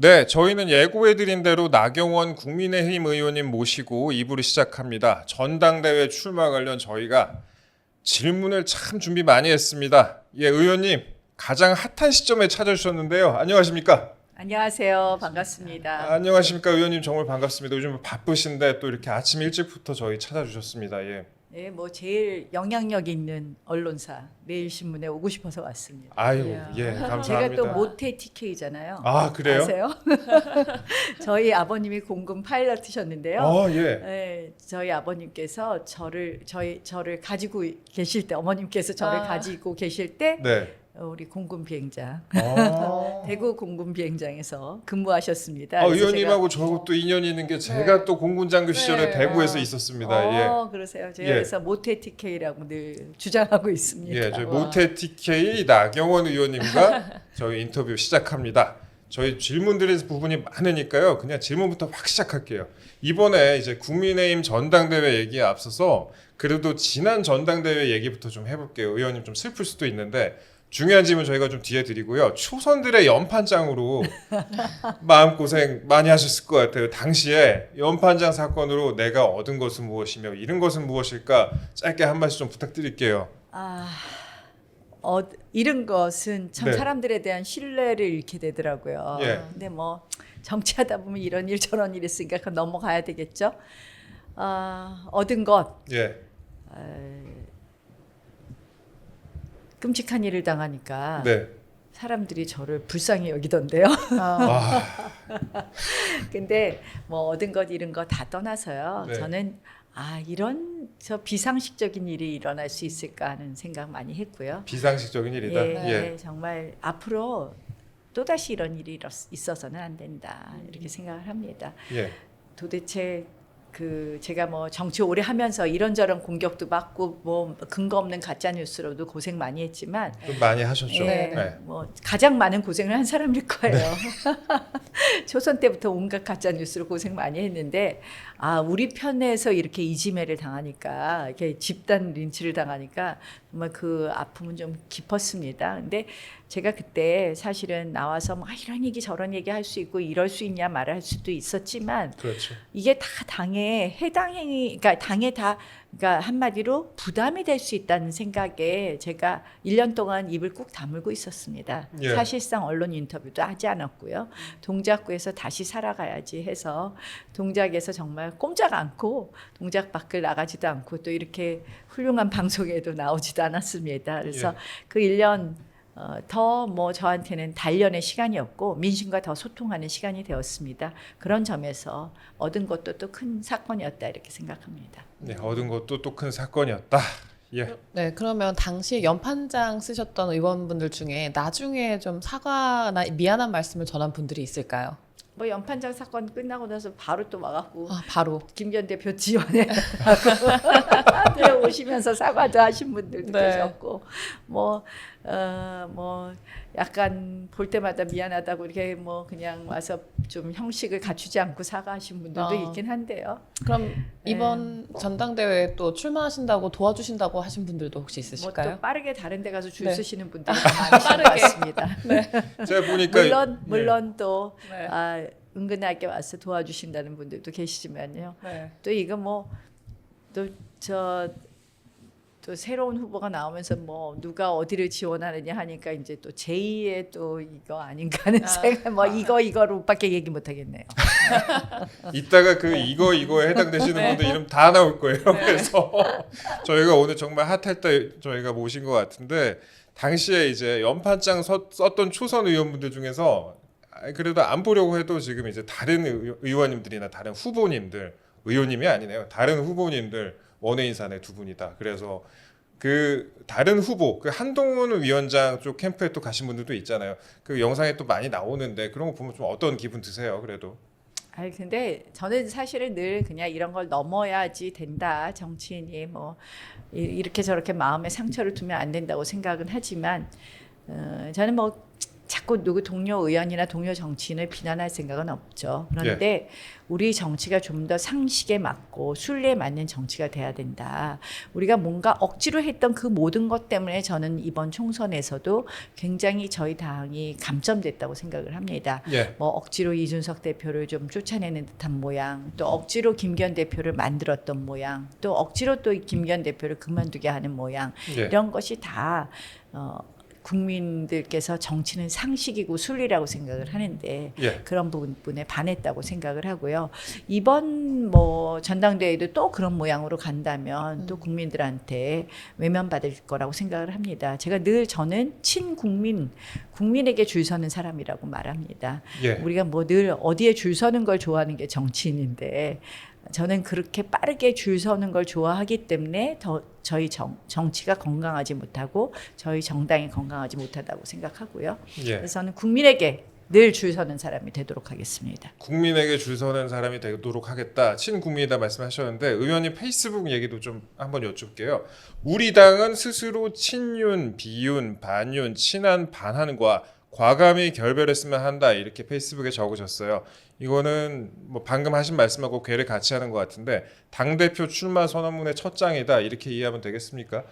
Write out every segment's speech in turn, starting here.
네, 저희는 예고해드린 대로 나경원 국민의힘 의원님 모시고 2부를 시작합니다. 전당대회 출마 관련 저희가 질문을 참 준비 많이 했습니다. 예, 의원님 가장 핫한 시점에 찾아주셨는데요. 안녕하십니까? 안녕하세요. 반갑습니다. 안녕하십니까 의원님, 정말 반갑습니다. 요즘 바쁘신데 또 이렇게 아침 일찍부터 저희 찾아주셨습니다. 예. 네, 뭐 제일 영향력 있는 언론사 매일신문에 오고 싶어서 왔습니다. 아유, 이야. 예, 감사합니다. 제가 또 모태 TK잖아요. 아, 그래요? 아세요? 저희 아버님이 공군 파일럿이셨는데요. 예. 네, 저희 아버님께서 저를 가지고 계실 때, 어머님께서 저를 가지고 계실 때 네. 우리 공군 비행장 아. 대구 공군 비행장에서 근무하셨습니다. 아, 그래서 의원님하고 저하고 또 인연이 있는 게 제가 또 공군장교 시절에 네. 대구에서 있었습니다. 예. 그러세요. 제가 예. 그래서 모태 TK라고 늘 주장하고 있습니다. 예, 저희 와. 모태 TK 나경원 의원님과 저희 인터뷰 시작합니다. 저희 질문 드릴 부분이 많으니까요. 그냥 질문부터 확 시작할게요. 이번에 이제 국민의힘 전당대회 얘기에 앞서서 그래도 지난 전당대회 얘기부터 좀 해볼게요. 의원님 좀 슬플 수도 있는데 중요한 질문 저희가 좀 뒤에 드리고요. 초선들의 연판장으로 마음고생 많이 하셨을 것 같아요. 당시에 연판장 사건으로 내가 얻은 것은 무엇이며 잃은 것은 무엇일까 짧게 한 말씀 좀 부탁드릴게요. 잃은 것은 참 네. 사람들에 대한 신뢰를 잃게 되더라고요. 예. 근데 뭐 정치하다 보면 이런 일 저런 일 있으니까 그건 넘어가야 되겠죠. 얻은 것 예. 끔찍한 일을 당하니까 네. 사람들이 저를 불쌍히 여기던데요. 아, 근데 뭐 얻은 것 잃은 것 다 떠나서요. 네. 저는 이런 저 비상식적인 일이 일어날 수 있을까 하는 생각 많이 했고요. 비상식적인 일이다. 예, 정말 앞으로 또다시 이런 일이 있어서는 안 된다 이렇게 생각을 합니다. 예. 도대체 제가 뭐 정치 오래 하면서 이런저런 공격도 받고 뭐 근거 없는 가짜 뉴스로도 고생 많이 했지만 좀 많이 하셨죠. 예, 네. 뭐 가장 많은 고생을 한 사람일 거예요. 초선 때부터 온갖 가짜 뉴스로 고생 많이 했는데 우리 편에서 이렇게 이지매를 당하니까 이렇게 집단 린치를 당하니까 정말 그 아픔은 좀 깊었습니다. 근데 제가 그때 사실은 나와서 뭐 이런 얘기 저런 얘기 할 수 있고 이럴 수 있냐 말을 할 수도 있었지만 그렇죠. 이게 다 당에 해당 행위, 그러니까 당에 다, 그러니까 한마디로 부담이 될 수 있다는 생각에 제가 1년 동안 입을 꾹 다물고 있었습니다. 예. 사실상 언론 인터뷰도 하지 않았고요. 동작구에서 다시 살아가야지 해서 동작에서 정말 꼼짝 않고 동작 밖을 나가지도 않고 또 이렇게 훌륭한 방송에도 나오지도 않았습니다. 그래서 그 1년 더 뭐 저한테는 단련의 시간이었고 민심과 더 소통하는 시간이 되었습니다. 그런 점에서 얻은 것도 또 큰 사건이었다 이렇게 생각합니다. 네, 얻은 것도 또 큰 사건이었다. 예. 네, 그러면 당시에 연판장 쓰셨던 의원분들 중에 나중에 좀 사과나 미안한 말씀을 전한 분들이 있을까요? 뭐 연판장 사건 끝나고 나서 바로 또 와갖고 바로. 김전 대표 지원에 오시면서 사과도 하신 분들도 네. 계셨고 뭐 약간 볼 때마다 미안하다고 이렇게 뭐 그냥 와서 좀 형식을 갖추지 않고 사과하신 분들도 있긴 한데요. 그럼 이번 전당대회에 또 출마하신다고 도와주신다고 하신 분들도 혹시 뭐 있으실까요? 또 빠르게 다른 데 가서 줄 네. 서시는 분들이 많으신 것 같습니다. 제가 보니까 물론 또 네. 은근하게 와서 도와주신다는 분들도 계시지만요. 네. 또 이거 뭐 또 새로운 후보가 나오면서 뭐 누가 어디를 지원하느냐 하니까 이제 또 제2의 또 이거 아닌가 하는 생각 뭐 이거로밖에 얘기 못 하겠네요. 이따가 그 이거에 해당되시는 분들 이름 다 나올 거예요. 그래서 저희가 오늘 정말 핫할 때 저희가 모신 것 같은데 당시에 이제 연판장 썼던 초선 의원분들 중에서 그래도 안 보려고 해도 지금 이제 다른 의원님들이나 다른 후보님들 의원님이 아니네요. 다른 후보님들 원외인사네 두 분이다. 그래서 그 다른 후보 그 한동훈 위원장 쪽 캠프에 또 가신 분들도 있잖아요. 그 영상에 또 많이 나오는데 그런 거 보면 좀 어떤 기분 드세요? 그래도 근데 저는 사실은 늘 그냥 이런 걸 넘어야지 된다. 정치인이 뭐 이렇게 저렇게 마음에 상처를 두면 안 된다고 생각은 하지만 저는 뭐 자꾸 누구 동료 의원이나 동료 정치인을 비난할 생각은 없죠. 그런데 우리 정치가 좀 더 상식에 맞고 순리에 맞는 정치가 돼야 된다. 우리가 뭔가 억지로 했던 그 모든 것 때문에 저는 이번 총선에서도 굉장히 저희 당이 감점됐다고 생각을 합니다. 예. 뭐 억지로 이준석 대표를 좀 쫓아내는 듯한 모양, 또 억지로 김기현 대표를 만들었던 모양, 또 억지로 또 김기현 대표를 그만두게 하는 모양, 예. 이런 것이 다 국민들께서 정치는 상식이고 순리라고 생각을 하는데 예. 그런 부분에 반했다고 생각을 하고요. 이번 뭐 전당대회도 또 그런 모양으로 간다면 또 국민들한테 외면받을 거라고 생각을 합니다. 제가 늘 저는 친국민, 국민에게 줄 서는 사람이라고 말합니다. 예. 우리가 뭐 늘 어디에 줄 서는 걸 좋아하는 게 정치인인데 저는 그렇게 빠르게 줄 서는 걸 좋아하기 때문에 더 저희 정치가 건강하지 못하고 저희 정당이 건강하지 못하다고 생각하고요. 예. 그래서 저는 국민에게 늘 줄 서는 사람이 되도록 하겠습니다. 국민에게 줄 서는 사람이 되도록 하겠다. 친국민이다 말씀하셨는데 의원님 페이스북 얘기도 좀 한번 여쭙게요. 우리 당은 스스로 친윤, 비윤, 반윤, 친한, 반한과 과감히 결별했으면 한다. 이렇게 페이스북에 적으셨어요. 이거는 뭐 방금 하신 말씀하고 괴를 같이 하는 것 같은데 당대표 출마 선언문의 첫 장이다. 이렇게 이해하면 되겠습니까?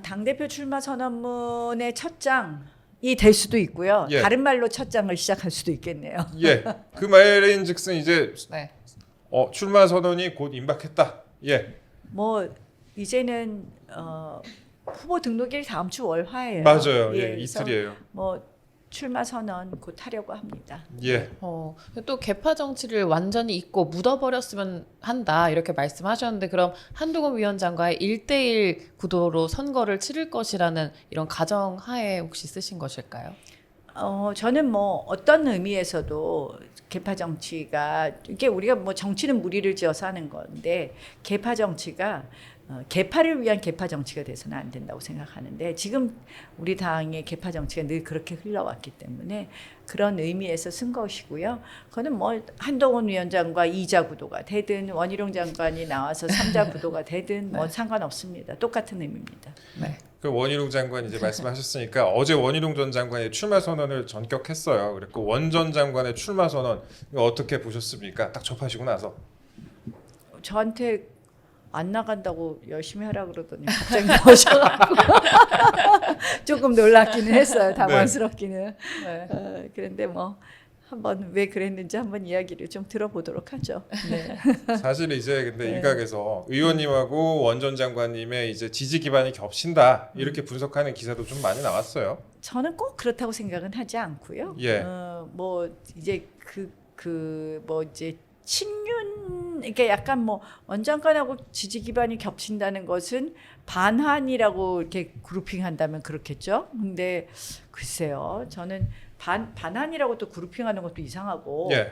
당대표 출마 선언문의 첫 장이 될 수도 있고요. 예. 다른 말로 첫 장을 시작할 수도 있겠네요. 예. 그 말인즉슨 이제 네. 출마 선언이 곧 임박했다. 예. 뭐 이제는 후보 등록일 다음 주 월화예요. 맞아요. 예. 그래서 이틀이에요. 뭐 출마 선언 곧 하려고 합니다. 예. 또 개파 정치를 완전히 잊고 묻어버렸으면 한다 이렇게 말씀하셨는데 그럼 한동훈 위원장과의 1대1 구도로 선거를 치를 것이라는 이런 가정하에 혹시 쓰신 것일까요? 저는 뭐 어떤 의미에서도 개파 정치가 이게 우리가 뭐 정치는 무리를 지어서 하는 건데 개파 정치가 개파를 위한 개파 정치가 돼서는 안 된다고 생각하는데 지금 우리 당의 개파 정치가 늘 그렇게 흘러왔기 때문에 그런 의미에서 쓴 것이고요. 그거는 뭐 한동훈 위원장과 2자 구도가 되든 원희룡 장관이 나와서 3자 구도가 되든 뭐 상관없습니다. 똑같은 의미입니다. 네. 그 원희룡 장관 이제 말씀하셨으니까 어제 원희룡 전 장관의 출마 선언을 전격했어요. 그랬고 원 전 장관의 출마 선언 이거 어떻게 보셨습니까? 딱 접하시고 나서. 저한테 안 나간다고 열심히 하라 그러더니 갑자기 나오셔가지고 조금 놀랍기는 했어요. 당황스럽기는. 네. 그런데 뭐 한번 왜 그랬는지 한번 이야기를 좀 들어보도록 하죠. 네. 사실 이제 근데 네. 일각에서 의원님하고 원 전 장관님의 이제 지지 기반이 겹친다 이렇게 분석하는 기사도 좀 많이 나왔어요. 저는 꼭 그렇다고 생각은 하지 않고요. 예. 뭐 이제 뭐 이제 친윤 이게 약간 뭐 원장관하고 지지 기반이 겹친다는 것은 반한이라고 이렇게 그룹핑한다면 그렇겠죠. 근데 글쎄요, 저는 반한이라고 또 그룹핑하는 것도 이상하고 예.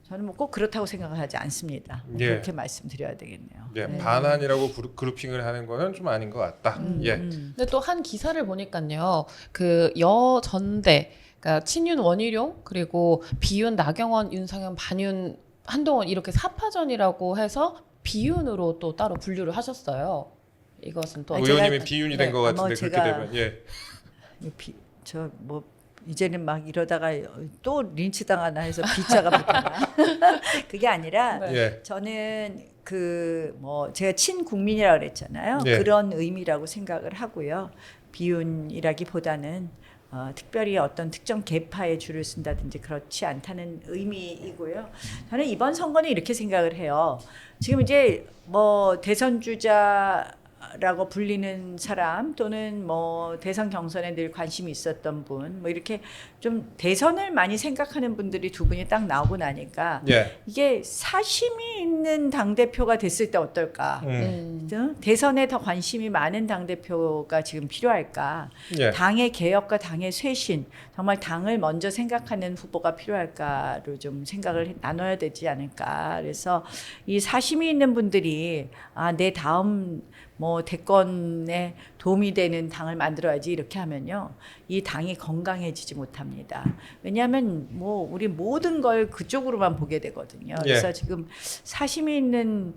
저는 뭐 꼭 그렇다고 생각을 하지 않습니다. 예. 그렇게 말씀드려야 되겠네요. 예. 네. 반한이라고 그룹핑을 하는 거는 좀 아닌 것 같다. 예. 근데 또 한 기사를 보니까요. 그 여전대 그러니까 친윤 원희룡 그리고 비윤 나경원 윤상현 반윤 한동훈 이렇게 4파전이라고 해서 비윤으로 또 따로 분류를 하셨어요. 이것은 또 의원님이 비윤이 된 것 네, 같은데 그렇게 되면 예. 저 뭐 이제는 막 이러다가 또 린치 당하나 해서 비자가 붙었나? 그게 아니라 네. 예. 저는 제가 친국민이라고 그랬잖아요. 네. 그런 의미라고 생각을 하고요. 비윤이라기보다는 특별히 어떤 특정 계파에 줄을 쓴다든지 그렇지 않다는 의미이고요. 저는 이번 선거는 이렇게 생각을 해요. 지금 이제 뭐 대선 주자라고 불리는 사람 또는 뭐 대선 경선에 늘 관심이 있었던 분, 뭐 이렇게 좀 대선을 많이 생각하는 분들이 두 분이 딱 나오고 나니까 예. 이게 사심이 있는 당대표가 됐을 때 어떨까? 대선에 더 관심이 많은 당대표가 지금 필요할까? 예. 당의 개혁과 당의 쇄신, 정말 당을 먼저 생각하는 후보가 필요할까를 좀 생각을 나눠야 되지 않을까. 그래서 이 사심이 있는 분들이 내 다음 뭐 대권에 도움이 되는 당을 만들어야지 이렇게 하면요, 이 당이 건강해지지 못합니다. 왜냐하면 뭐 우리 모든 걸 그쪽으로만 보게 되거든요. 그래서 지금 사심이 있는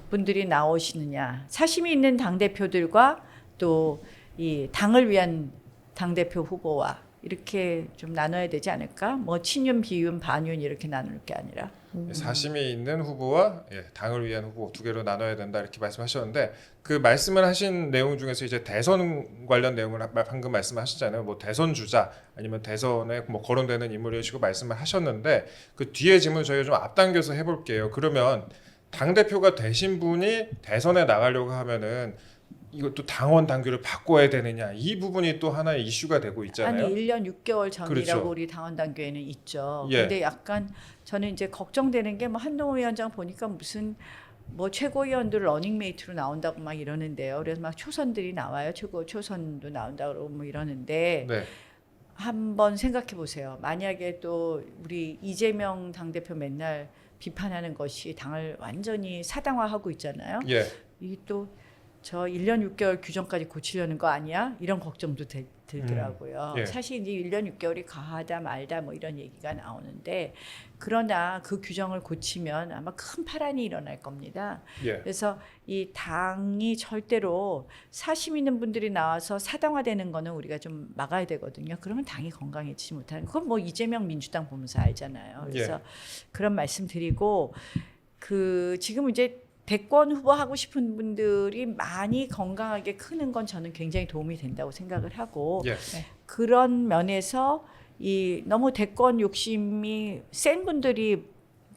분들이 나오시느냐, 사심이 있는 당 대표들과 또 이 당을 위한 당 대표 후보와 이렇게 좀 나눠야 되지 않을까? 뭐 친윤, 비윤, 반윤 이렇게 나눌 게 아니라. 사심이 있는 후보와 당을 위한 후보 두 개로 나눠야 된다 이렇게 말씀하셨는데 그 말씀을 하신 내용 중에서 이제 대선 관련 내용을 방금 말씀하셨잖아요. 뭐 대선 주자 아니면 대선에 뭐 거론되는 인물이시고 말씀을 하셨는데 그 뒤에 질문 저희가 좀 앞당겨서 해볼게요. 그러면 당 대표가 되신 분이 대선에 나가려고 하면은 이것도 당원 당규를 바꿔야 되느냐 이 부분이 또 하나의 이슈가 되고 있잖아요. 아니 1년 6개월 전이라고 그렇죠. 우리 당원 당규에는 있죠. 예. 근데 약간 저는 이제 걱정되는 게 뭐 한동훈 위원장 보니까 무슨 뭐 최고위원들 러닝메이트로 나온다고 막 이러는데요. 그래서 막 초선들이 나와요. 최고 초선도 나온다 그러고 뭐 이러는데 네. 한번 생각해 보세요. 만약에 또 우리 이재명 당대표 맨날 비판하는 것이 당을 완전히 사당화하고 있잖아요. 예. 이 또 저 1년 6개월 규정까지 고치려는 거 아니야? 이런 걱정도 들더라고요. 예. 사실 이제 1년 6개월이 과하다 말다 뭐 이런 얘기가 나오는데 그러나 그 규정을 고치면 아마 큰 파란이 일어날 겁니다. 예. 그래서 이 당이 절대로 사심 있는 분들이 나와서 사당화되는 거는 우리가 좀 막아야 되거든요. 그러면 당이 건강해지지 못하는 그건 뭐 이재명 민주당 보면서 알잖아요. 그래서 예. 그런 말씀 드리고 그 지금 이제 대권 후보 하고 싶은 분들이 많이 건강하게 크는 건 저는 굉장히 도움이 된다고 생각을 하고 예. 그런 면에서 이 너무 대권 욕심이 센 분들이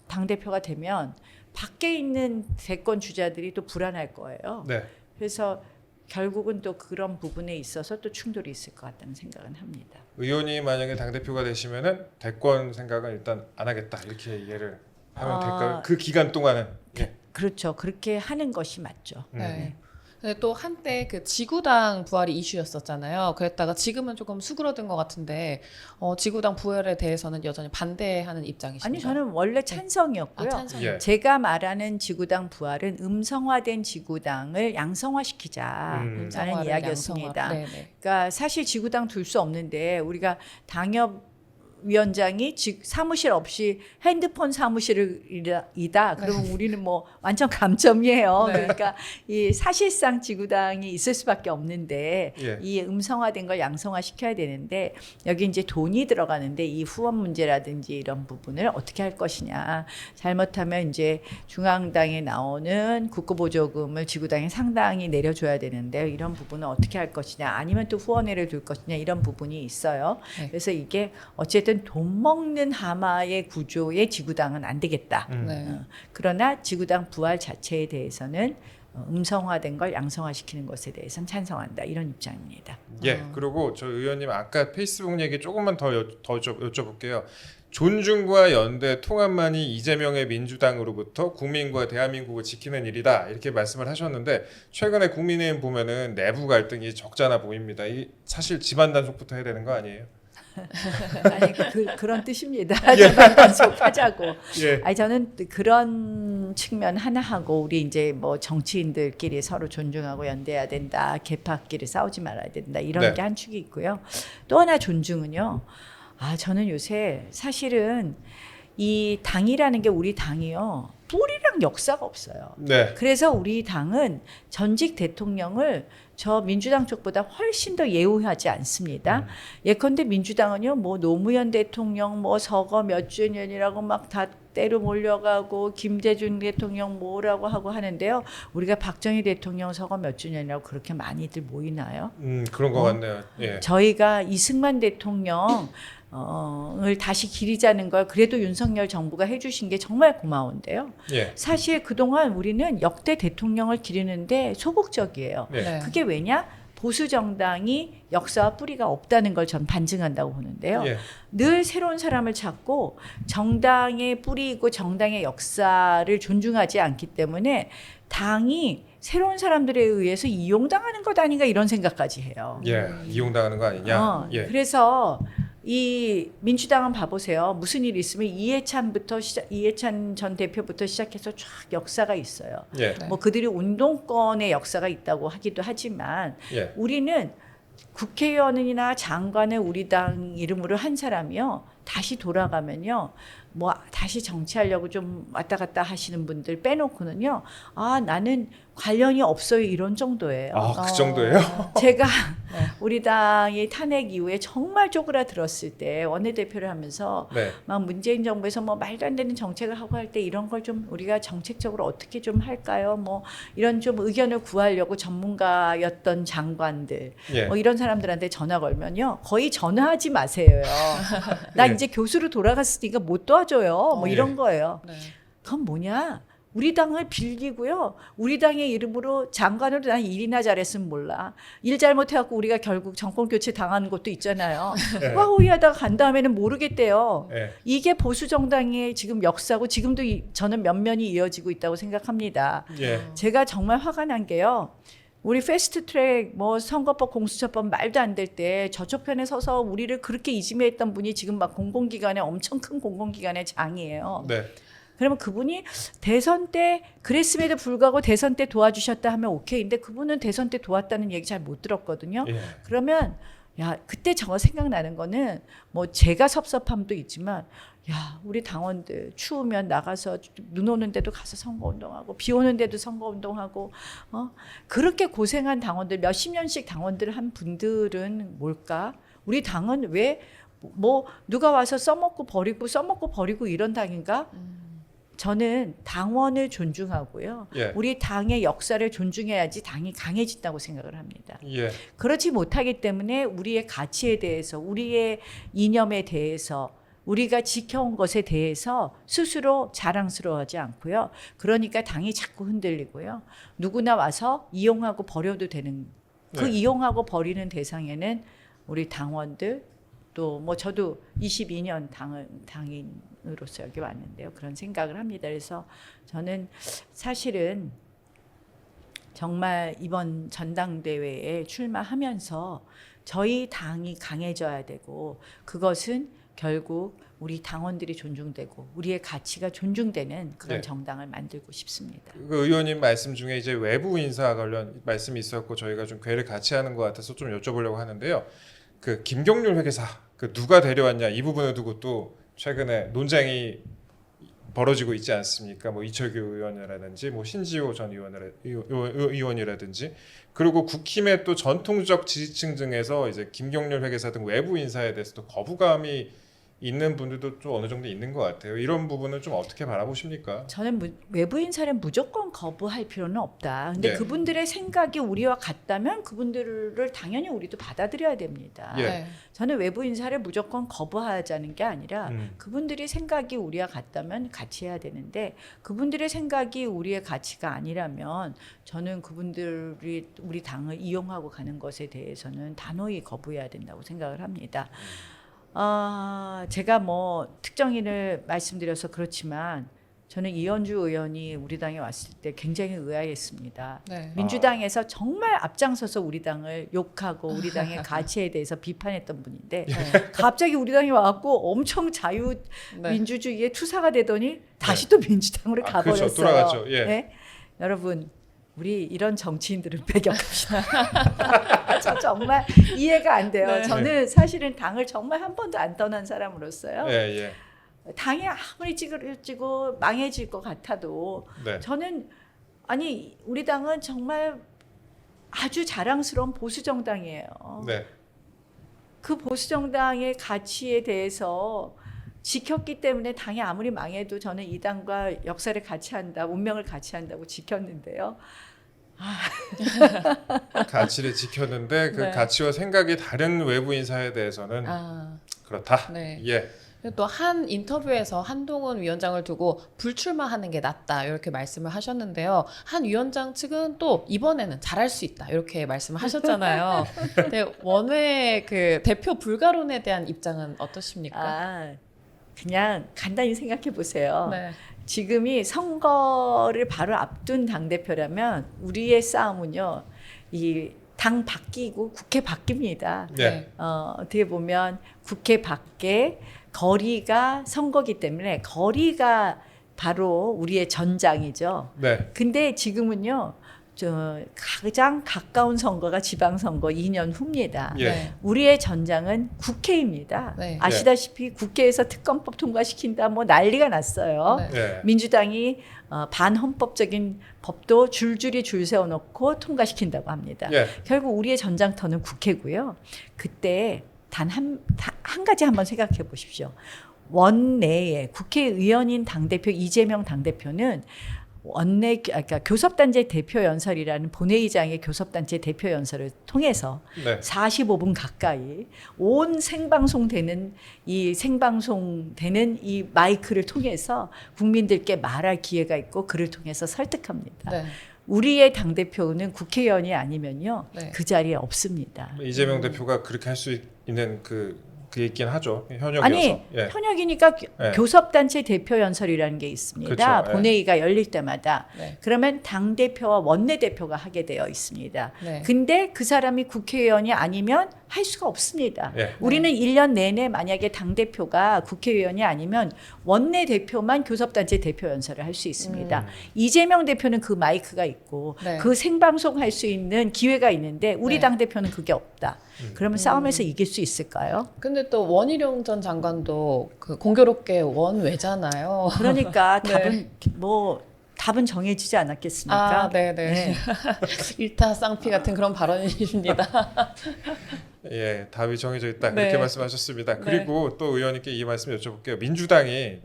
당 대표가 되면 밖에 있는 대권 주자들이 또 불안할 거예요. 네. 그래서 결국은 또 그런 부분에 있어서 또 충돌이 있을 것 같다는 생각은 합니다. 의원이 만약에 당 대표가 되시면은 대권 생각은 일단 안 하겠다 이렇게 이해를 하면 될까요? 그 기간 동안은 예. 그렇죠. 그렇게 하는 것이 맞죠. 네. 근데 또 한때 그 지구당 부활이 이슈였었잖아요. 그랬다가 지금은 조금 수그러든 것 같은데 지구당 부활에 대해서는 여전히 반대하는 입장이십니다. 아니 저는 원래 찬성이었고요. 찬성. 예. 제가 말하는 지구당 부활은 음성화된 지구당을 양성화시키자 라는 음성화를 이야기였습니다. 양성화. 네네. 그러니까 사실 지구당 둘 수 없는데 우리가 당협 위원장이 사무실 없이 핸드폰 사무실이다. 그러면 우리는 뭐 완전 감점이에요. 네. 그러니까 이 사실상 지구당이 있을 수밖에 없는데 예. 이 음성화된 걸 양성화 시켜야 되는데 여기 이제 돈이 들어가는데 이 후원 문제라든지 이런 부분을 어떻게 할 것이냐. 잘못하면 이제 중앙당에 나오는 국고보조금을 지구당에 상당히 내려줘야 되는데 이런 부분은 어떻게 할 것이냐. 아니면 또 후원회를 둘 것이냐 이런 부분이 있어요. 네. 그래서 이게 어쨌든 돈 먹는 하마의 구조의 지구당은 안 되겠다. 네. 그러나 지구당 부활 자체에 대해서는 음성화된 걸 양성화시키는 것에 대해서는 찬성한다. 이런 입장입니다. 예. 그리고 저 의원님 아까 페이스북 얘기 조금만 더 여쭤볼게요. 존중과 연대 통합만이 이재명의 민주당으로부터 국민과 대한민국을 지키는 일이다 이렇게 말씀을 하셨는데 최근에 국민의힘 보면은 내부 갈등이 적잖아 보입니다. 이 사실 집안 단속부터 해야 되는 거 아니에요? 아니 그런 뜻입니다. 집안 단속하자고. 예. 아니 저는 그런 측면 하나 하고 우리 이제 뭐 정치인들끼리 서로 존중하고 연대해야 된다. 개파끼리 싸우지 말아야 된다. 이런 네. 게 한 축이 있고요. 또 하나 존중은요. 저는 요새 사실은 이 당이라는 게 우리 당이요. 뿌리랑 역사가 없어요. 네. 그래서 우리 당은 전직 대통령을 저 민주당 쪽보다 훨씬 더 예우하지 않습니다. 예컨대 민주당은요, 뭐 노무현 대통령 뭐 서거 몇 주년이라고 막 다 때로 몰려가고 김대중 대통령 뭐라고 하고 하는데요. 우리가 박정희 대통령 서거 몇 주년이라고 그렇게 많이들 모이나요? 그런 것 같네요. 예. 저희가 이승만 대통령 을 다시 기리자는 걸 그래도 윤석열 정부가 해주신 게 정말 고마운데요. 예. 사실 그동안 우리는 역대 대통령을 기리는데 소극적이에요. 네. 네. 그게 왜냐? 보수 정당이 역사와 뿌리가 없다는 걸 전 반증한다고 보는데요. 예. 늘 새로운 사람을 찾고 정당의 뿌리이고 정당의 역사를 존중하지 않기 때문에 당이 새로운 사람들에 의해서 이용당하는 것 아닌가 이런 생각까지 해요. 예. 이용당하는 거 아니냐? 예. 그래서 이 민주당은 봐보세요. 무슨 일이 있으면 이해찬 전 대표부터 시작해서 쫙 역사가 있어요. 예. 네. 뭐 그들이 운동권의 역사가 있다고 하기도 하지만 예. 우리는 국회의원이나 장관을 우리 당 이름으로 한 사람이요. 다시 돌아가면요. 뭐 다시 정치하려고 좀 왔다 갔다 하시는 분들 빼놓고는요. 나는 관련이 없어요. 이런 정도예요. 그 정도예요? 제가 네. 우리 당이 탄핵 이후에 정말 쪼그라들었을 때 원내대표를 하면서 네. 막 문재인 정부에서 뭐 말도 안 되는 정책을 하고 할 때 이런 걸 좀 우리가 정책적으로 어떻게 좀 할까요? 뭐 이런 좀 의견을 구하려고 전문가였던 장관들 예. 뭐 이런 사람들한테 전화 걸면요 거의 전화하지 마세요. 나 예. 이제 교수로 돌아갔으니까 못 도와줘요. 뭐 이런 거예요. 네. 그건 뭐냐? 우리 당을 빌리고요. 우리 당의 이름으로 장관으로 난 일이나 잘했으면 몰라. 일 잘못해갖고 우리가 결국 정권 교체 당하는 것도 있잖아요. 호화호위하다가 간 다음에는 모르겠대요. 예. 이게 보수 정당의 지금 역사고 지금도 저는 면면이 이어지고 있다고 생각합니다. 예. 제가 정말 화가 난 게요. 우리 패스트트랙 뭐 선거법 공수처법 말도 안 될 때 저쪽 편에 서서 우리를 그렇게 이지매했던 분이 지금 막 공공기관에 엄청 큰 공공기관의 장이에요. 네. 그러면 그분이 대선 때 그랬음에도 불구하고 대선 때 도와주셨다 하면 오케이인데 그분은 대선 때 도왔다는 얘기 잘 못 들었거든요. 예. 그러면 야 그때 저 생각나는 거는 뭐 제가 섭섭함도 있지만 야 우리 당원들 추우면 나가서 눈 오는데도 가서 선거운동하고 비 오는데도 선거운동하고 그렇게 고생한 당원들 몇십 년씩 당원들 한 분들은 뭘까? 우리 당은 왜 뭐 누가 와서 써먹고 버리고 이런 당인가? 저는 당원을 존중하고요. 예. 우리 당의 역사를 존중해야지 당이 강해진다고 생각을 합니다. 예. 그렇지 못하기 때문에 우리의 가치에 대해서 우리의 이념에 대해서 우리가 지켜온 것에 대해서 스스로 자랑스러워하지 않고요. 그러니까 당이 자꾸 흔들리고요. 누구나 와서 이용하고 버려도 되는 그 네. 이용하고 버리는 대상에는 우리 당원들 또 뭐 저도 22년 당인으로서 여기 왔는데요. 그런 생각을 합니다. 그래서 저는 사실은 정말 이번 전당대회에 출마하면서 저희 당이 강해져야 되고 그것은 결국 우리 당원들이 존중되고 우리의 가치가 존중되는 그런 네. 정당을 만들고 싶습니다. 그 의원님 말씀 중에 이제 외부 인사 관련 말씀이 있었고 저희가 좀 궤를 같이 하는 것 같아서 좀 여쭤보려고 하는데요. 그 김경률 회계사 그 누가 데려왔냐 이 부분을 두고 또 최근에 논쟁이 벌어지고 있지 않습니까? 뭐 이철규 의원이라든지 뭐 신지호 전 의원이라든지 그리고 국힘의 또 전통적 지지층 중에서 이제 김경률 회계사 등 외부 인사에 대해서도 거부감이 있는 분들도 좀 어느 정도 있는 것 같아요. 이런 부분은 좀 어떻게 바라보십니까? 저는 외부 인사를 무조건 거부할 필요는 없다. 근데 네. 그분들의 생각이 우리와 같다면 그분들을 당연히 우리도 받아들여야 됩니다. 예. 네. 저는 외부 인사를 무조건 거부하자는 게 아니라 그분들이 생각이 우리와 같다면 같이 해야 되는데 그분들의 생각이 우리의 가치가 아니라면 저는 그분들이 우리 당을 이용하고 가는 것에 대해서는 단호히 거부해야 된다고 생각을 합니다. 제가 뭐 특정인을 말씀드려서 그렇지만 저는 이현주 의원이 우리 당에 왔을 때 굉장히 의아했습니다. 네. 민주당에서 정말 앞장서서 우리 당을 욕하고 우리 당의 가치에 대해서 비판했던 분인데 갑자기 우리 당에 와갖고 엄청 자유민주주의의 투사가 되더니 다시 또 민주당으로 가버렸어요. 그렇죠. 돌아갔죠. 예. 네? 여러분 우리 이런 정치인들은 배격합시다. 저 정말 이해가 안 돼요. 네. 저는 사실은 당을 정말 한 번도 안 떠난 사람으로서요. 예. 당이 아무리 찌그러지고 망해질 것 같아도 네. 저는 아니 우리 당은 정말 아주 자랑스러운 보수 정당이에요. 네. 그 보수 정당의 가치에 대해서 지켰기 때문에 당이 아무리 망해도 저는 이 당과 역사를 같이 한다, 운명을 같이 한다고 지켰는데요. 가치를 지켰는데 그 네. 가치와 생각이 다른 외부 인사에 대해서는 그렇다. 네. 예. 또 한 인터뷰에서 한동훈 위원장을 두고 불출마하는 게 낫다 이렇게 말씀을 하셨는데요. 한 위원장 측은 또 이번에는 잘할 수 있다 이렇게 말씀을 하셨잖아요. 근데 원외 그 대표 불가론에 대한 입장은 어떠십니까? 그냥 간단히 생각해 보세요. 네. 지금이 선거를 바로 앞둔 당대표라면 우리의 싸움은요. 이 당 바뀌고 국회 바뀝니다. 네. 어떻게 보면 국회 밖에 거리가 선거기 때문에 거리가 바로 우리의 전장이죠. 네. 근데 지금은요. 가장 가까운 선거가 지방선거 2년 후입니다. 예. 네. 우리의 전장은 국회입니다. 네. 아시다시피 국회에서 특검법 통과시킨다 뭐 난리가 났어요. 네. 예. 민주당이 반헌법적인 법도 줄줄이 줄 세워놓고 통과시킨다고 합니다. 예. 결국 우리의 전장터는 국회고요. 그때 단 한 가지 한번 생각해 보십시오. 원내에 국회의원인 당대표 이재명 당대표는 그러니까 교섭단체 대표 연설이라는 본회의장의 교섭단체 대표 연설을 통해서 네. 45분 가까이 온 생방송되는 이 마이크를 통해서 국민들께 말할 기회가 있고 그를 통해서 설득합니다. 네. 우리의 당대표는 국회의원이 아니면요. 네. 그 자리에 없습니다. 이재명 대표가 그렇게 할 수 있는 그 있긴 하죠. 현역이어서. 아니 예. 현역이니까 예. 교섭단체 대표 연설이라는 게 있습니다. 그렇죠. 예. 본회의가 열릴 때마다. 네. 그러면 당대표와 원내대표가 하게 되어 있습니다. 네. 근데 그 사람이 국회의원이 아니면 할 수가 없습니다. 예. 우리는 1년 내내 만약에 당대표가 국회의원이 아니면 원내대표만 교섭단체 대표 연설을 할 수 있습니다. 이재명 대표는 그 마이크가 있고 네. 그 생방송 할 수 있는 기회가 있는데 우리 네. 당대표는 그게 없다. 그러면 싸움에서 이길 수 있을까요? 근데 또 원희룡 전 장관도 그 공교롭게 원외잖아요. 그러니까 네. 답은 정해지지 않았겠습니까? 아, 네네. 일타쌍피 같은 그런 발언이십니다. 예, 답이 정해져 있다. 네. 그렇게 말씀하셨습니다. 그리고 또 의원님께 이 말씀 여쭤볼게요. 민주당이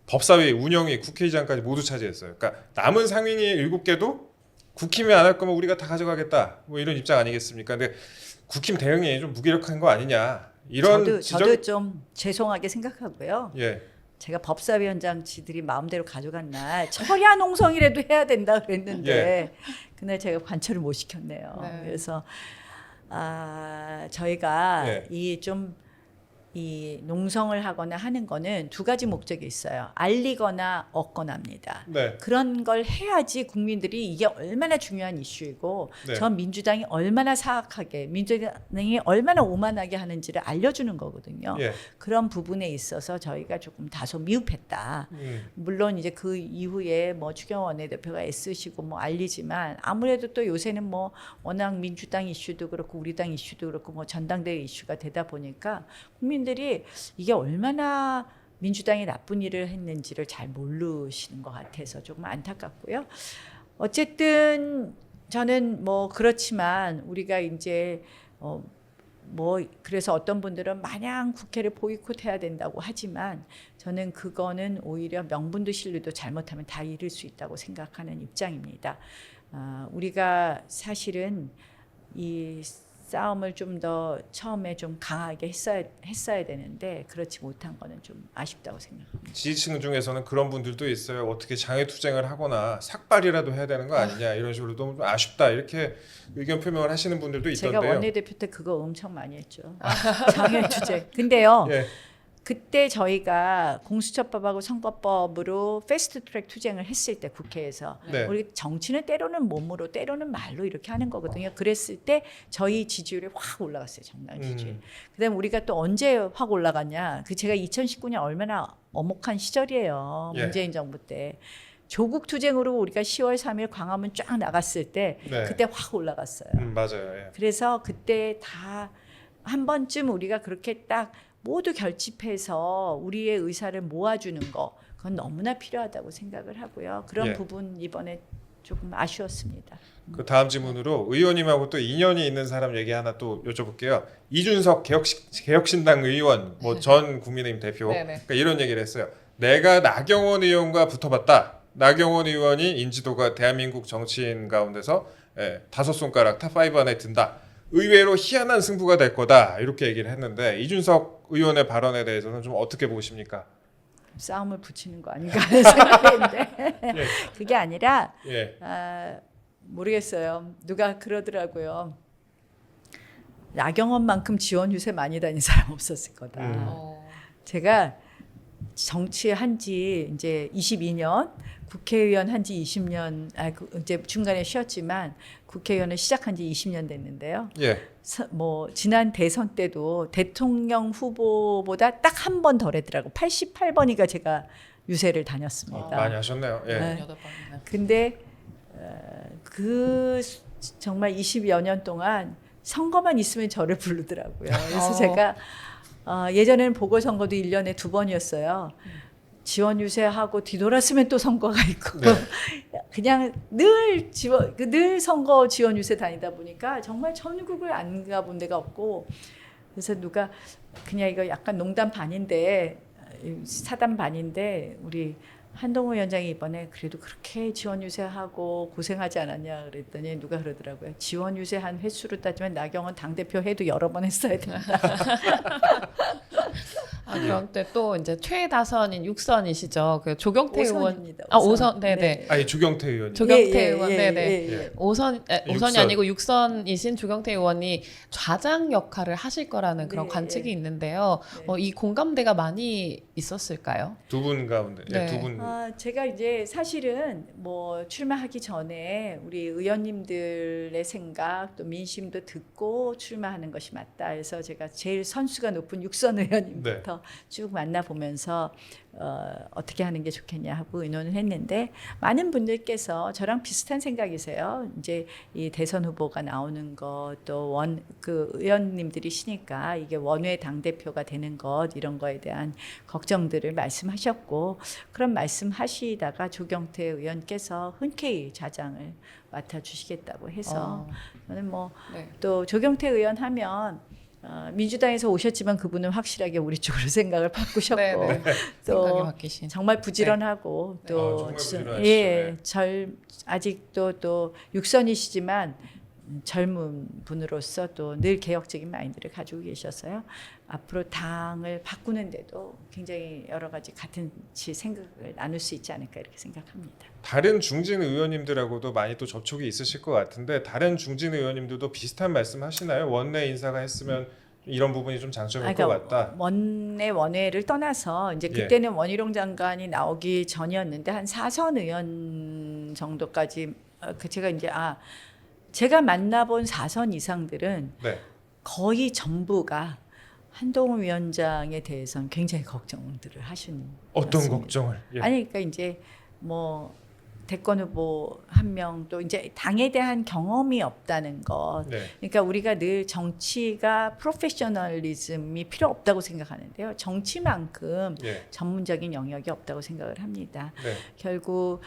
법사위 운영위 국회의장까지 모두 차지했어요. 그러니까 남은 상임위 7개도 국힘이 안 할 거면 우리가 다 가져가겠다. 뭐 이런 입장 아니겠습니까? 근데 국힘 대응이 좀 무기력한 거 아니냐. 이런 저도 좀 죄송하게 생각하고요. 예. 제가 법사위원장 지들이 마음대로 가져간 날 철야 농성이라도 해야 된다 그랬는데 그날 제가 관철을 못 시켰네요. 네. 그래서 저희가 예. 이 농성을 하거나 하는 거는 두 가지 목적이 있어요. 알리거나 얻거나입니다. 네. 그런 걸 해야지 국민들이 이게 얼마나 중요한 이슈이고 네. 전 민주당이 얼마나 사악하게 민주당이 얼마나 오만하게 하는지를 알려주는 거거든요. 예. 그런 부분에 있어서 저희가 조금 다소 미흡했다. 물론 이제 그 이후에 뭐 추경호 원내대표가 애쓰시고 뭐 알리지만 아무래도 또 요새는 뭐 워낙 민주당 이슈도 그렇고 우리 당 이슈도 그렇고 뭐 전당대회 이슈가 되다 보니까 국민들이 이게 얼마나 민주당이 나쁜 일을 했는지를 잘 모르시는 것 같아서 조금 안타깝고요. 어쨌든 저는 뭐 그렇지만 우리가 이제 그래서 어떤 분들은 마냥 국회를 보이콧해야 된다고 하지만 저는 그거는 오히려 명분도 실리도 잘못하면 다 잃을 수 있다고 생각하는 입장입니다. 우리가 사실은 이 싸움을 좀 더 처음에 좀 강하게 했어야 되는데 그렇지 못한 거는 좀 아쉽다고 생각합니다. 지지층 중에서는 그런 분들도 있어요. 어떻게 장애투쟁을 하거나 삭발이라도 해야 되는 거 아니냐 이런 식으로 너무 아쉽다 이렇게 의견 표명을 하시는 분들도 있던데요. 제가 원내대표 때 그거 엄청 많이 했죠. 장애투쟁. 근데요. 예. 그때 저희가 공수처법하고 선거법으로 패스트트랙 투쟁을 했을 때 국회에서 네. 우리 정치는 때로는 몸으로 때로는 말로 이렇게 하는 거거든요. 그랬을 때 저희 지지율이 확 올라갔어요. 정당 지지율. 그다음에 우리가 또 언제 확 올라갔냐. 제가 2019년 얼마나 엄혹한 시절이에요. 예. 문재인 정부 때. 조국 투쟁으로 우리가 10월 3일 광화문 쫙 나갔을 때 네. 그때 확 올라갔어요. 맞아요. 예. 그래서 그때 다 한 번쯤 우리가 그렇게 딱 모두 결집해서 우리의 의사를 모아주는 거 그건 너무나 필요하다고 생각을 하고요. 그런 예. 부분 이번에 조금 아쉬웠습니다. 그 다음 질문으로 의원님하고 또 인연이 있는 사람 얘기 하나 또 여쭤볼게요. 이준석 개혁신당 의원, 뭐 전 국민의힘 대표, 네네. 그러니까 이런 얘기를 했어요. 내가 나경원 의원과 붙어봤다. 나경원 의원이 인지도가 대한민국 정치인 가운데서 5손가락 탑5 안에 든다. 의외로 희한한 승부가 될 거다. 이렇게 얘기를 했는데 이준석 의원의 발언에 대해서는 좀 어떻게 보십니까? 싸움을 붙이는 거 아닌가 하는 생각인데 예. 그게 아니라 예. 모르겠어요. 누가 그러더라고요. 나경원만큼 지원 유세 많이 다닌 사람 없었을 거다. 제가 정치한 지 이제 22년, 국회의원 한 지 20년, 이제 중간에 쉬었지만 국회의원을 시작한 지 20년 됐는데요. 예. 뭐 지난 대선 때도 대통령 후보보다 딱 한 번 덜 했더라고. 88번이가 제가 유세를 다녔습니다. 많이 하셨네요. 예. 네. 8번이나. 근데 그 정말 20여 년 동안 선거만 있으면 저를 부르더라고요. 그래서 어. 제가 예전에는 보궐선거도 1년에 2번이었어요. 지원 유세하고 뒤돌았으면 또 선거가 있고 네. 그냥 늘 선거 지원 유세 다니다 보니까 정말 전국을 안 가본 데가 없고 그래서 누가 그냥 이거 약간 농담 반인데 사담 반인데 우리 한동훈 위원장이 이번에 그래도 그렇게 지원 유세하고 고생하지 않았냐 그랬더니 누가 그러더라고요. 지원 유세한 횟수로 따지면 나경원 당대표 해도 여러 번 했어야 된다. 그럼 또 이제 최다선인 6선이시죠. 그 조경태 의원. 5선입니다. 5선. 네네. 아니 조경태 의원님. 조경태 의원. 네네. 예. 5선이 육선. 아니고 6선이신 조경태 의원이 좌장 역할을 하실 거라는 그런 네, 관측이 예. 있는데요. 네. 이 공감대가 많이 있었을까요? 두 분 가운데 네. 두 분. 제가 이제 사실은 뭐 출마하기 전에 우리 의원님들의 생각 또 민심도 듣고 출마하는 것이 맞다 해서 제가 제일 선수가 높은 6선 의원님부터 쭉 만나보면서 어떻게 하는 게 좋겠냐 하고 의논을 했는데 많은 분들께서 저랑 비슷한 생각이세요. 이제 이 대선 후보가 나오는 것 또 그 의원님들이시니까 이게 원외 당 대표가 되는 것 이런 거에 대한 걱정들을 말씀하셨고 그런 말씀하시다가 조경태 의원께서 흔쾌히 좌장을 맡아주시겠다고 해서 저는 뭐 또 네. 조경태 의원 하면 민주당에서 오셨지만 그분은 확실하게 우리 쪽으로 생각을 바꾸셨고 네네. 생각이 또 바뀌신. 정말 부지런하고 네. 또 정말 부지런하시죠. 예, 아직도 또 육선이시지만 젊은 분으로서 또 늘 개혁적인 마인드를 가지고 계셔서요. 앞으로 당을 바꾸는데도 굉장히 여러 가지 같이 생각을 나눌 수 있지 않을까 이렇게 생각합니다. 다른 중진 의원님들하고도 많이 또 접촉이 있으실 것 같은데 다른 중진 의원님들도 비슷한 말씀 하시나요? 원내 인사가 했으면 이런 부분이 좀 장점일 것 같다. 원외를 떠나서 이제 예. 그때는 원희룡 장관이 나오기 전이었는데 한 4선 의원 정도까지 제가 이제 제가 만나본 4선 이상들은 네. 거의 전부가 한동훈 위원장에 대해서는 굉장히 걱정들을 하신 어떤 것 같습니다. 걱정을? 예. 아니 그러니까 이제 뭐 대권 후보 한 명 또 이제 당에 대한 경험이 없다는 것. 네. 그러니까 우리가 늘 정치가 프로페셔널리즘이 필요 없다고 생각하는데요. 정치만큼 예. 전문적인 영역이 없다고 생각을 합니다. 네. 결국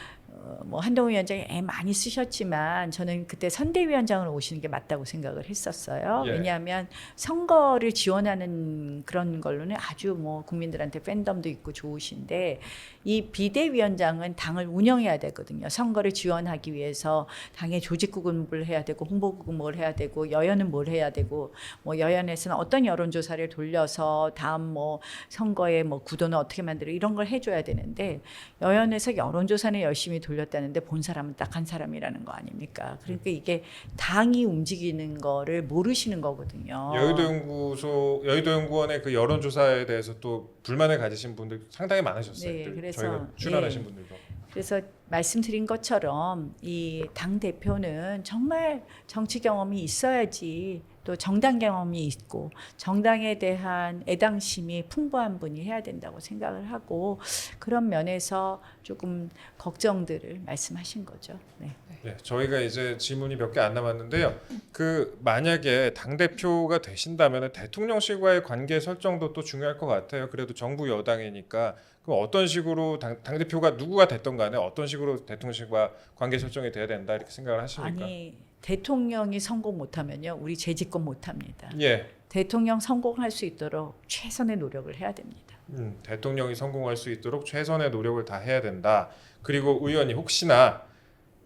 뭐 한동훈 위원장이 애 많이 쓰셨지만 저는 그때 선대위원장으로 오시는 게 맞다고 생각을 했었어요. 예. 왜냐하면 선거를 지원하는 그런 걸로는 아주 뭐 국민들한테 팬덤도 있고 좋으신데 이 비대위원장은 당을 운영해야 되거든요. 선거를 지원하기 위해서 당의 조직구금을 해야 되고 홍보구금을 해야 되고 여연은 뭘 해야 되고 뭐 여연에서는 어떤 여론조사를 돌려서 다음 뭐 선거의 뭐 구도는 어떻게 만들어 이런 걸 해줘야 되는데 여연에서 여론조사는 열심히 돌렸다는데 본 사람은 딱 한 사람이라는 거 아닙니까? 그러니까 이게 당이 움직이는 거를 모르시는 거거든요. 여의도 연구원의 그 여론조사에 대해서 또 불만을 가지신 분들 상당히 많으셨어요. 네, 그래서, 저희가 출연하신 분들도. 그래서 말씀드린 것처럼 이 당 대표는 정말 정치 경험이 있어야지 또 정당 경험이 있고 정당에 대한 애당심이 풍부한 분이 해야 된다고 생각을 하고 그런 면에서 조금 걱정들을 말씀하신 거죠. 네. 네, 저희가 이제 질문이 몇 개 안 남았는데요. 그 만약에 당 대표가 되신다면 대통령실과의 관계 설정도 또 중요할 것 같아요. 그래도 정부 여당이니까 그럼 어떤 식으로 당 대표가 누구가 됐던 간에 어떤 식으로 대통령실과 관계 설정이 돼야 된다 이렇게 생각을 하십니까? 아니 대통령이 성공 못하면요 우리 재집권 못합니다. 예. 대통령 성공할 수 있도록 최선의 노력을 해야 됩니다. 대통령이 성공할 수 있도록 최선의 노력을 다 해야 된다. 그리고 의원님 혹시나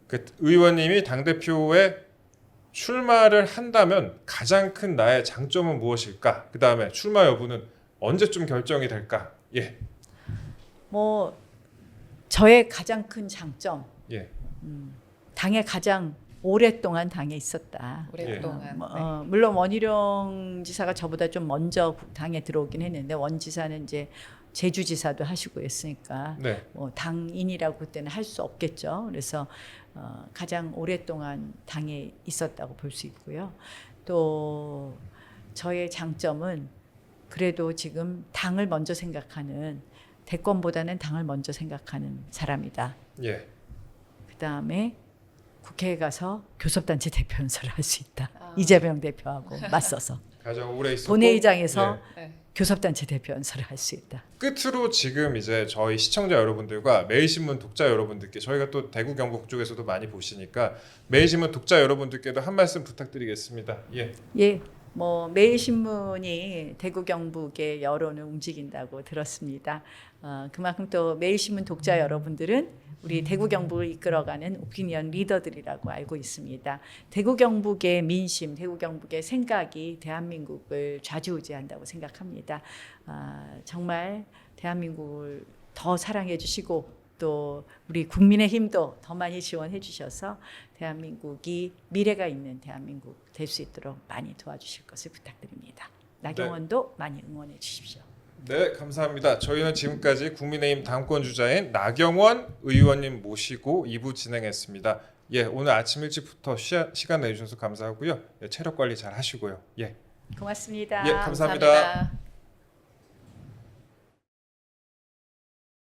그 의원님이 당 대표에 출마를 한다면 가장 큰 나의 장점은 무엇일까? 그 다음에 출마 여부는 언제쯤 결정이 될까? 예, 뭐 저의 가장 큰 장점, 예, 당에 가장 오랫동안 당에 있었다. 오랫동안. 물론 원희룡 지사가 저보다 좀 먼저 당에 들어오긴 했는데 원 지사는 이제 제주지사도 하시고 했으니까 네, 뭐 당인이라고 그때는 할 수 없겠죠. 그래서 가장 오랫동안 당에 있었다고 볼 수 있고요. 또 저의 장점은 그래도 지금 당을 먼저 생각하는 대권보다는 당을 먼저 생각하는 사람이다. 예, 그다음에 국회에 가서 교섭단체 대표 연설을 할 수 있다. 이재명 대표하고 맞서서 가장 오래 있었고 본회의장에서 네. 교섭단체 대표 연설을 할 수 있다. 끝으로 지금 이제 저희 시청자 여러분들과 매일신문 독자 여러분들께 저희가 또 대구 경북 쪽에서도 많이 보시니까 매일신문 독자 여러분들께도 한 말씀 부탁드리겠습니다. 예. 예, 뭐 매일신문이 대구 경북의 여론을 움직인다고 들었습니다. 그만큼 또 매일신문 독자 여러분들은 우리 대구 경북을 이끌어가는 오피니언 리더들이라고 알고 있습니다. 대구 경북의 민심, 대구 경북의 생각이 대한민국을 좌지우지한다고 생각합니다. 정말 대한민국을 더 사랑해 주시고 또 우리 국민의힘도 더 많이 지원해 주셔서 대한민국이 미래가 있는 대한민국 될 수 있도록 많이 도와주실 것을 부탁드립니다. 나경원도 많이 응원해 주십시오. 네, 감사합니다. 저희는 지금까지 국민의힘 당권 주자인 나경원 의원님 모시고 2부 진행했습니다. 예, 오늘 아침 일찍부터 시간 내주셔서 감사하고요. 예, 체력 관리 잘 하시고요. 예, 고맙습니다. 예, 감사합니다.